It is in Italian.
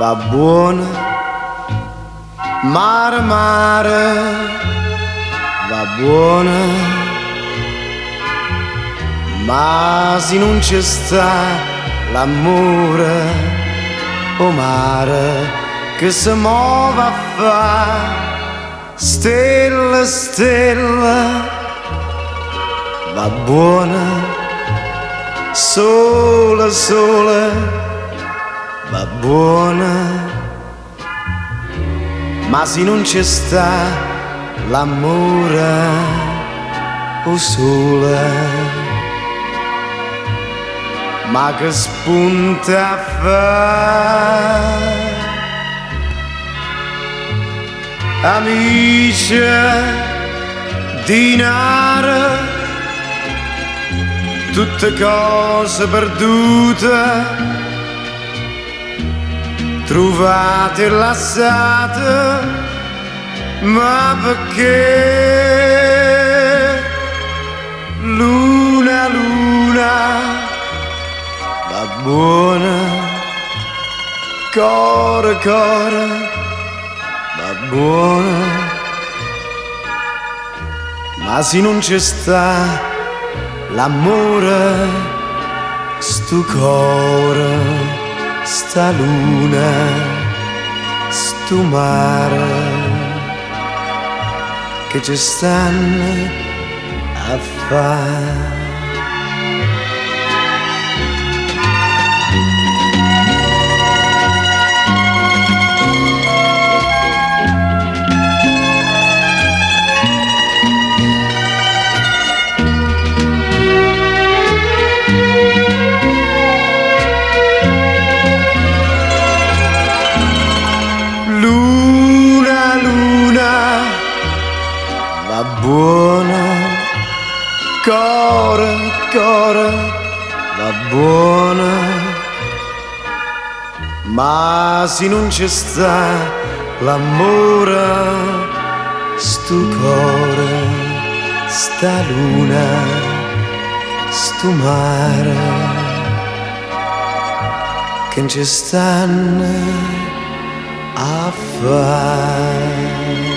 va buona, mare, mare, va buona, ma se non c'è sta l'amore, o mare che si muove a fa, stella, stella, va buona, sole, sole, va buona, ma se non c'è sta l'amore, o sole, ma che spunta a fa. Amici, dinare, tutte cose perdute, trovate e lasciate, ma perché? Luna, luna, va buona, core, core, va buona, ma se non c'è sta l'amore, sto cuore, sta luna, sto mare, che ci stanno a fare. Luna, luna, va buona, core, core, va buona, ma se non c'è sta l'amore, sto cuore, sta luna, sto mare, che non ci stanno a fare.